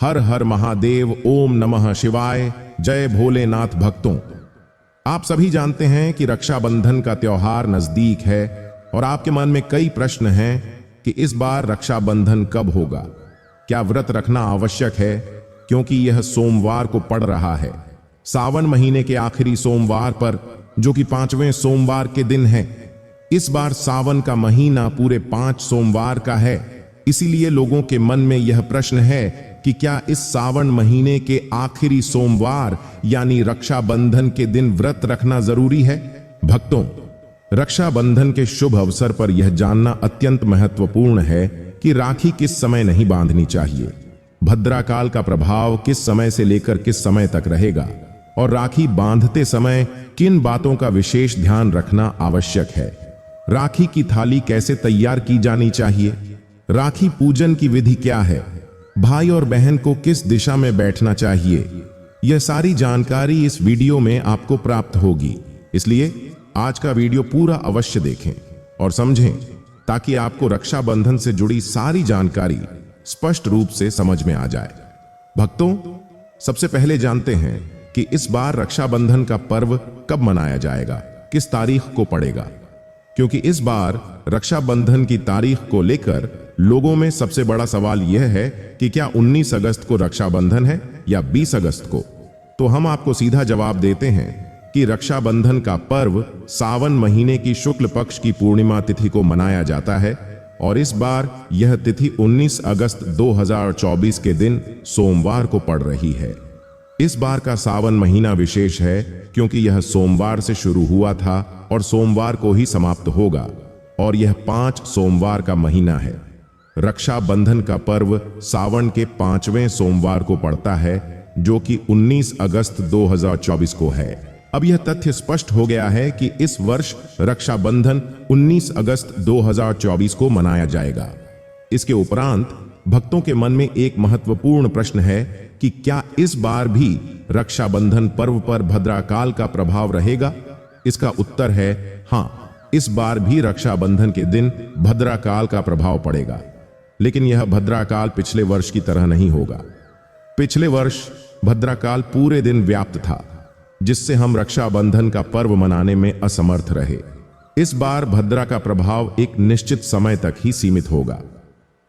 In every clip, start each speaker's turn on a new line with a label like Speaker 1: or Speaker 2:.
Speaker 1: हर हर महादेव, ओम नमः शिवाय, जय भोलेनाथ। भक्तों, आप सभी जानते हैं कि रक्षाबंधन का त्योहार नजदीक है और आपके मन में कई प्रश्न हैं कि इस बार रक्षाबंधन कब होगा, क्या व्रत रखना आवश्यक है क्योंकि यह सोमवार को पड़ रहा है। सावन महीने के आखिरी सोमवार पर, जो कि 5वें सोमवार के दिन है। इस बार सावन का महीना पूरे 5 सोमवार का है, इसीलिए लोगों के मन में यह प्रश्न है कि क्या इस सावन महीने के आखिरी सोमवार यानी रक्षाबंधन के दिन व्रत रखना जरूरी है। भक्तों, रक्षाबंधन के शुभ अवसर पर यह जानना अत्यंत महत्वपूर्ण है कि राखी किस समय नहीं बांधनी चाहिए, भद्राकाल का प्रभाव किस समय से लेकर किस समय तक रहेगा और राखी बांधते समय किन बातों का विशेष ध्यान रखना आवश्यक है। राखी की थाली कैसे तैयार की जानी चाहिए, राखी पूजन की विधि क्या है, भाई और बहन को किस दिशा में बैठना चाहिए, यह सारी जानकारी इस वीडियो में आपको प्राप्त होगी। इसलिए आज का वीडियो पूरा अवश्य देखें और समझें ताकि आपको रक्षाबंधन से जुड़ी सारी जानकारी स्पष्ट रूप से समझ में आ जाए। भक्तों, सबसे पहले जानते हैं कि इस बार रक्षाबंधन का पर्व कब मनाया जाएगा, किस तारीख को पड़ेगा। क्योंकि इस बार रक्षाबंधन की तारीख को लेकर लोगों में सबसे बड़ा सवाल यह है कि क्या 19 अगस्त को रक्षाबंधन है या 20 अगस्त को। तो हम आपको सीधा जवाब देते हैं कि रक्षाबंधन का पर्व सावन महीने की शुक्ल पक्ष की पूर्णिमा तिथि को मनाया जाता है और इस बार यह तिथि 19 अगस्त 2024 के दिन सोमवार को पड़ रही है। इस बार का सावन महीना विशेष है क्योंकि यह सोमवार से शुरू हुआ था और सोमवार को ही समाप्त होगा और यह 5 सोमवार का महीना है। रक्षाबंधन का पर्व सावन के 5वें सोमवार को पड़ता है जो कि 19 अगस्त 2024 को है। अब यह तथ्य स्पष्ट हो गया है कि इस वर्ष रक्षाबंधन 19 अगस्त 2024 को मनाया जाएगा। इसके उपरांत भक्तों के मन में एक महत्वपूर्ण प्रश्न है कि क्या इस बार भी रक्षाबंधन पर्व पर भद्राकाल का प्रभाव रहेगा। इसका उत्तर है हां, इस बार भी रक्षाबंधन के दिन भद्राकाल का प्रभाव पड़ेगा, लेकिन यह भद्राकाल पिछले वर्ष की तरह नहीं होगा। पिछले वर्ष भद्राकाल पूरे दिन व्याप्त था, जिससे हम रक्षाबंधन का पर्व मनाने में असमर्थ रहे। इस बार भद्रा का प्रभाव एक निश्चित समय तक ही सीमित होगा।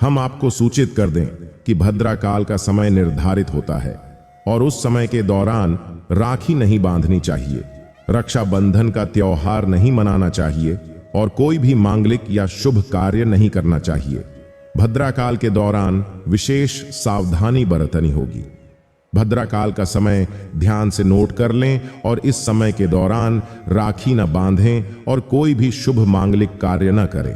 Speaker 1: हम आपको सूचित कर दें कि भद्राकाल का समय निर्धारित होता है और उस समय के दौरान राखी नहीं बांधनी चाहिए, रक्षाबंधन का त्योहार नहीं मनाना चाहिए और कोई भी मांगलिक या शुभ कार्य नहीं करना चाहिए। भद्राकाल के दौरान विशेष सावधानी बरतनी होगी। भद्राकाल का समय ध्यान से नोट कर लें और इस समय के दौरान राखी न बांधें और कोई भी शुभ मांगलिक कार्य न करें।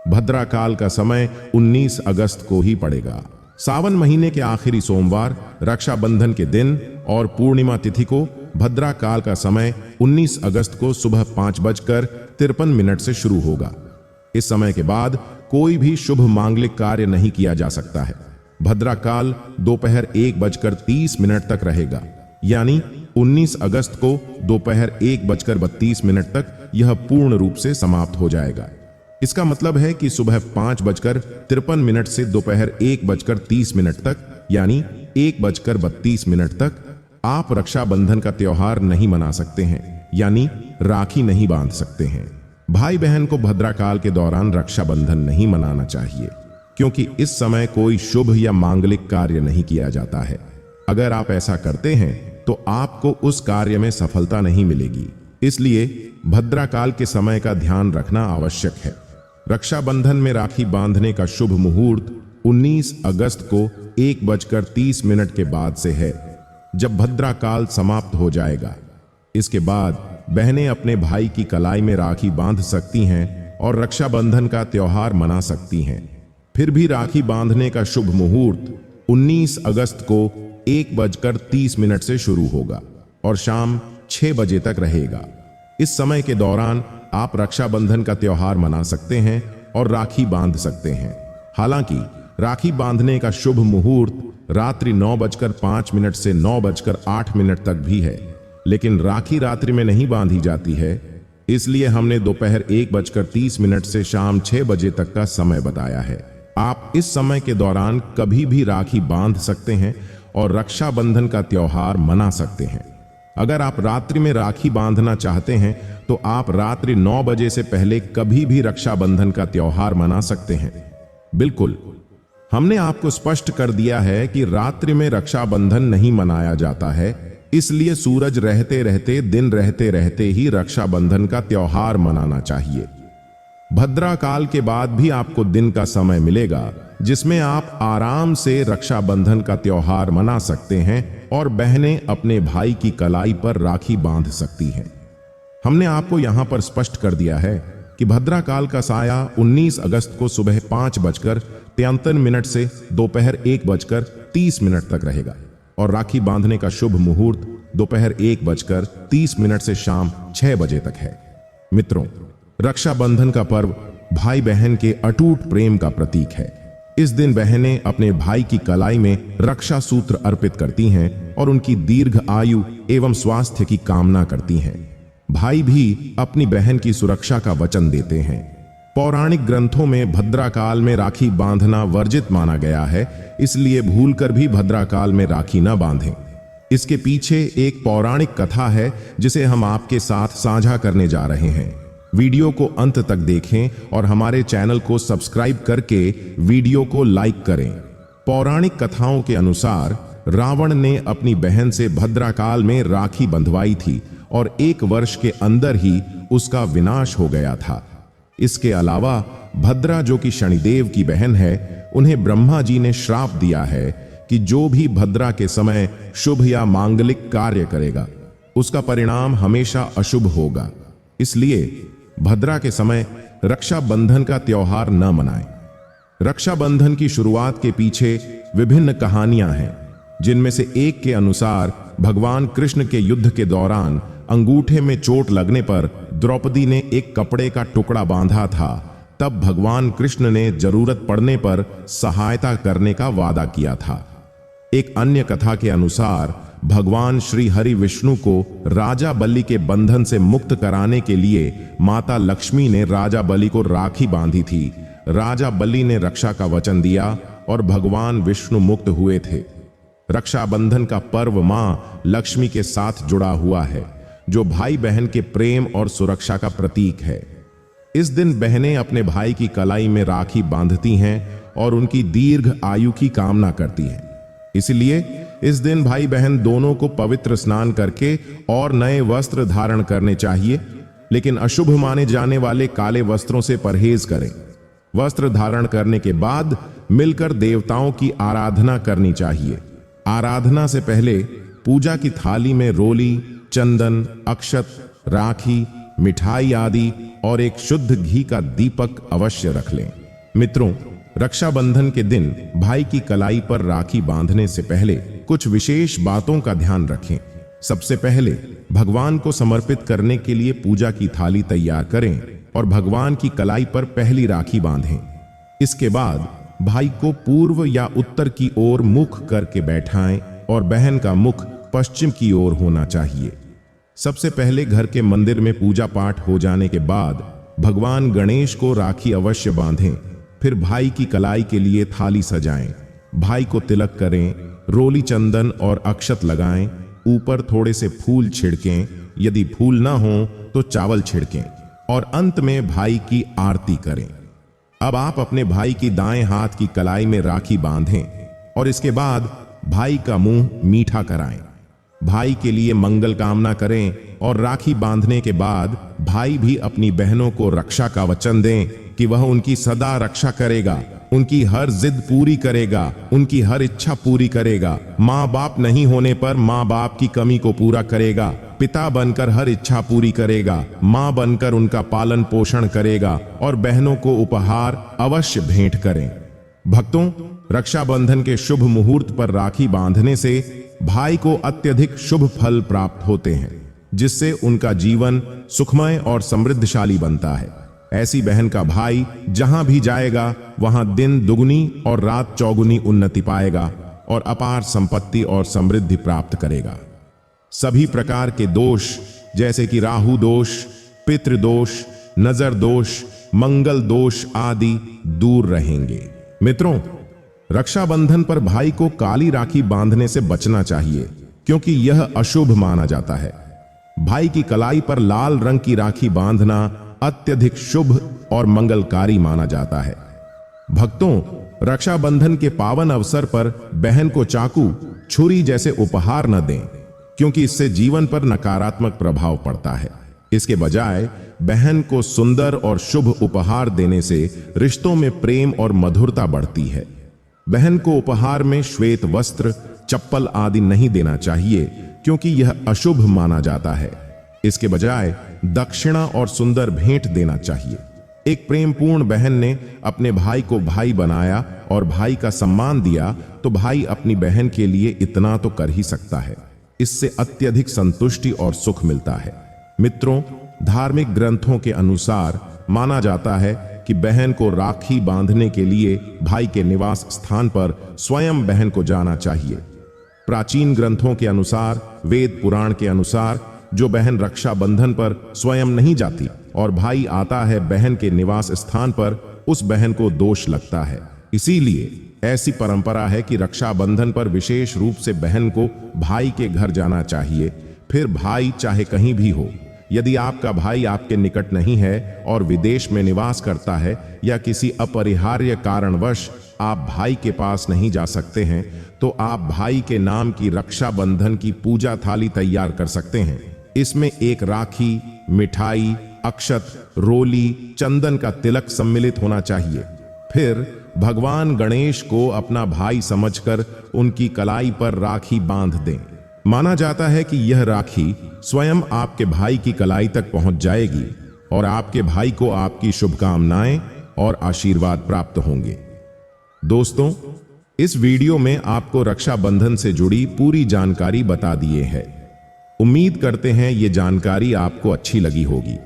Speaker 1: भद्राकाल का समय 19 अगस्त को ही पड़ेगा। सावन महीने के आखिरी सोमवार, रक्षाबंधन के दिन और पूर्णिमा तिथि को भद्राकाल का समय 19 अगस्त को सुबह 5:53 से शुरू होगा। इस समय के बाद कोई भी शुभ मांगलिक कार्य नहीं किया जा सकता है। भद्राकाल दोपहर 1:30 तक रहेगा, यानी 19 अगस्त को दोपहर 1:32 तक यह पूर्ण रूप से समाप्त हो जाएगा। इसका मतलब है कि सुबह 5:53 से दोपहर 1:30 तक, यानी 1:32 तक आप रक्षाबंधन का त्योहार नहीं मना सकते हैं, यानी राखी नहीं बांध सकते हैं। भाई बहन को भद्राकाल के दौरान रक्षाबंधन नहीं मनाना चाहिए क्योंकि इस समय कोई शुभ या मांगलिक कार्य नहीं किया जाता है। अगर आप ऐसा करते हैं तो आपको उस कार्य में सफलता नहीं मिलेगी। इसलिए भद्राकाल के समय का ध्यान रखना आवश्यक है। रक्षाबंधन में राखी बांधने का शुभ मुहूर्त 19 अगस्त को 1:30 के बाद से है, जब भद्राकाल समाप्त हो जाएगा। इसके बाद बहनें अपने भाई की कलाई में राखी बांध सकती हैं और रक्षाबंधन का त्योहार मना सकती हैं। फिर भी राखी बांधने का शुभ मुहूर्त 19 अगस्त को 1:30 से शुरू होगा और शाम 6 बजे तक रहेगा। इस समय के दौरान आप रक्षाबंधन का त्योहार मना सकते हैं और राखी बांध सकते हैं। हालांकि राखी बांधने का शुभ मुहूर्त रात्रि 9:05 से 9:08 तक भी है, लेकिन राखी रात्रि में नहीं बांधी जाती है, इसलिए हमने दोपहर 1:30 से शाम 6 बजे तक का समय बताया है। आप इस समय के दौरान कभी भी राखी बांध सकते हैं और रक्षाबंधन का त्योहार मना सकते हैं। अगर आप रात्रि में राखी बांधना चाहते हैं तो आप रात्रि 9 बजे से पहले कभी भी रक्षाबंधन का त्योहार मना सकते हैं। बिल्कुल, हमने आपको स्पष्ट कर दिया है कि रात्रि में रक्षाबंधन नहीं मनाया जाता है, इसलिए सूरज रहते रहते, दिन रहते रहते ही रक्षाबंधन का त्योहार मनाना चाहिए। भद्रा काल के बाद भी आपको दिन का समय मिलेगा जिसमें आप आराम से रक्षाबंधन का त्योहार मना सकते हैं और बहनें अपने भाई की कलाई पर राखी बांध सकती हैं। हमने आपको यहां पर स्पष्ट कर दिया है कि भद्रा काल का साया 19 अगस्त को सुबह 5:53 से दोपहर 1:30 तक रहेगा और राखी बांधने का शुभ मुहूर्त दोपहर 1:30 से शाम 6 बजे तक है। मित्रों, रक्षाबंधन का पर्व भाई बहन के अटूट प्रेम का प्रतीक है। इस दिन बहनें अपने भाई की कलाई में रक्षा सूत्र अर्पित करती हैं और उनकी दीर्घ आयु एवं स्वास्थ्य की कामना करती हैं। भाई भी अपनी बहन की सुरक्षा का वचन देते हैं। पौराणिक ग्रंथों में भद्रा काल में राखी बांधना वर्जित माना गया है, इसलिए भूलकर भी भद्रा काल में राखी न बांधें। इसके पीछे एक पौराणिक कथा है जिसे हम आपके साथ साझा करने जा रहे हैं। वीडियो को अंत तक देखें और हमारे चैनल को सब्सक्राइब करके वीडियो को लाइक करें। पौराणिक कथाओं के अनुसार रावण ने अपनी बहन से भद्रा काल में राखी बंधवाई थी और 1 वर्ष के अंदर ही उसका विनाश हो गया था। इसके अलावा भद्रा, जो कि शनिदेव की बहन है, उन्हें ब्रह्मा जी ने श्राप दिया है कि जो भी भद्रा के समय शुभ या मांगलिक कार्य करेगा उसका परिणाम हमेशा अशुभ होगा। इसलिए भद्रा के समय रक्षाबंधन का त्योहार न मनाएं। रक्षाबंधन की शुरुआत के पीछे विभिन्न कहानियां हैं, जिनमें से एक के अनुसार भगवान कृष्ण के युद्ध के दौरान अंगूठे में चोट लगने पर द्रौपदी ने एक कपड़े का टुकड़ा बांधा था। तब भगवान कृष्ण ने जरूरत पड़ने पर सहायता करने का वादा किया था। एक अन्य कथा के अनुसार भगवान श्री हरि विष्णु को राजा बलि के बंधन से मुक्त कराने के लिए माता लक्ष्मी ने राजा बलि को राखी बांधी थी। राजा बलि ने रक्षा का वचन दिया और भगवान विष्णु मुक्त हुए थे। रक्षाबंधन का पर्व मां लक्ष्मी के साथ जुड़ा हुआ है, जो भाई बहन के प्रेम और सुरक्षा का प्रतीक है। इस दिन बहनें अपने भाई की कलाई में राखी बांधती हैं और उनकी दीर्घ आयु की कामना करती हैं। इसलिए इस दिन भाई बहन दोनों को पवित्र स्नान करके और नए वस्त्र धारण करने चाहिए, लेकिन अशुभ माने जाने वाले काले वस्त्रों से परहेज करें। वस्त्र धारण करने के बाद मिलकर देवताओं की आराधना करनी चाहिए। आराधना से पहले पूजा की थाली में रोली, चंदन, अक्षत, राखी, मिठाई आदि और एक शुद्ध घी का दीपक अवश्य रख लें। मित्रों, रक्षाबंधन के दिन भाई की कलाई पर राखी बांधने से पहले कुछ विशेष बातों का ध्यान रखें। सबसे पहले भगवान को समर्पित करने के लिए पूजा की थाली तैयार करें और भगवान की कलाई पर पहली राखी बांधें। इसके बाद भाई को पूर्व या उत्तर की ओर मुख करके बैठाएं और बहन का मुख पश्चिम की ओर होना चाहिए। सबसे पहले घर के मंदिर में पूजा पाठ हो जाने के बाद भगवान गणेश को राखी अवश्य बांधें। फिर भाई की कलाई के लिए थाली सजाएं, भाई को तिलक करें, रोली, चंदन और अक्षत लगाएं, ऊपर थोड़े से फूल छिड़कें, यदि फूल ना हो तो चावल छिड़कें और अंत में भाई की आरती करें। अब आप अपने भाई की दाएं हाथ की कलाई में राखी बांधें और इसके बाद भाई का मुंह मीठा कराएं। भाई के लिए मंगल कामना करें और राखी बांधने के बाद भाई भी अपनी बहनों को रक्षा का वचन दें कि वह उनकी सदा रक्षा करेगा, उनकी हर जिद पूरी करेगा, उनकी हर इच्छा पूरी करेगा। माँ बाप नहीं होने पर माँ बाप की कमी को पूरा करेगा, पिता बनकर हर इच्छा पूरी करेगा, माँ बनकर उनका पालन पोषण करेगा और बहनों को उपहार अवश्य भेंट करें। भक्तों, रक्षाबंधन के शुभ मुहूर्त पर राखी बांधने से भाई को अत्यधिक शुभ फल प्राप्त होते हैं, जिससे उनका जीवन सुखमय और समृद्धशाली बनता है। ऐसी बहन का भाई जहां भी जाएगा वहां दिन दुगनी और रात चौगुनी उन्नति पाएगा और अपार संपत्ति और समृद्धि प्राप्त करेगा। सभी प्रकार के दोष जैसे कि राहु दोष, पितृदोष, नजर दोष, मंगल दोष आदि दूर रहेंगे। मित्रों, रक्षाबंधन पर भाई को काली राखी बांधने से बचना चाहिए, क्योंकि यह अशुभ माना जाता है। भाई की कलाई पर लाल रंग की राखी बांधना अत्यधिक शुभ और मंगलकारी माना जाता है। भक्तों, रक्षाबंधन के पावन अवसर पर बहन को चाकू, छुरी जैसे उपहार न दें, क्योंकि इससे जीवन पर नकारात्मक प्रभाव पड़ता है। इसके बजाय बहन को सुंदर और शुभ उपहार देने से रिश्तों में प्रेम और मधुरता बढ़ती है। बहन को उपहार में श्वेत वस्त्र, चप्पल आदि नहीं देना चाहिए, क्योंकि यह अशुभ माना जाता है। इसके बजाय दक्षिणा और सुंदर भेंट देना चाहिए। एक प्रेमपूर्ण बहन ने अपने भाई को भाई बनाया और भाई का सम्मान दिया, तो भाई अपनी बहन के लिए इतना तो कर ही सकता है। इससे अत्यधिक संतुष्टि और सुख मिलता है। मित्रों, धार्मिक ग्रंथों के अनुसार माना जाता है कि बहन को राखी बांधने के लिए भाई के निवास स्थान पर स्वयं बहन को जाना चाहिए। प्राचीन ग्रंथों के अनुसार, वेद पुराण के अनुसार, जो बहन रक्षाबंधन पर स्वयं नहीं जाती और भाई आता है बहन के निवास स्थान पर, उस बहन को दोष लगता है। इसीलिए ऐसी परंपरा है कि रक्षाबंधन पर विशेष रूप से बहन को भाई के घर जाना चाहिए। फिर भाई चाहे कहीं भी हो, यदि आपका भाई आपके निकट नहीं है और विदेश में निवास करता है या किसी अपरिहार्य कारणवश आप भाई के पास नहीं जा सकते हैं, तो आप भाई के नाम की रक्षाबंधन की पूजा थाली तैयार कर सकते हैं। इसमें एक राखी, मिठाई, अक्षत, रोली, चंदन का तिलक सम्मिलित होना चाहिए। फिर भगवान गणेश को अपना भाई समझकर उनकी कलाई पर राखी बांध दें। माना जाता है कि यह राखी स्वयं आपके भाई की कलाई तक पहुंच जाएगी और आपके भाई को आपकी शुभकामनाएं और आशीर्वाद प्राप्त होंगे। दोस्तों, इस वीडियो में आपको रक्षाबंधन से जुड़ी पूरी जानकारी बता दिए है। उम्मीद करते हैं ये जानकारी आपको अच्छी लगी होगी।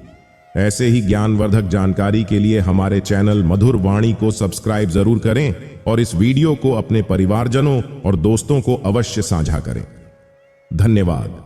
Speaker 1: ऐसे ही ज्ञानवर्धक जानकारी के लिए हमारे चैनल मधुर वाणी को सब्सक्राइब जरूर करें और इस वीडियो को अपने परिवारजनों और दोस्तों को अवश्य साझा करें। धन्यवाद।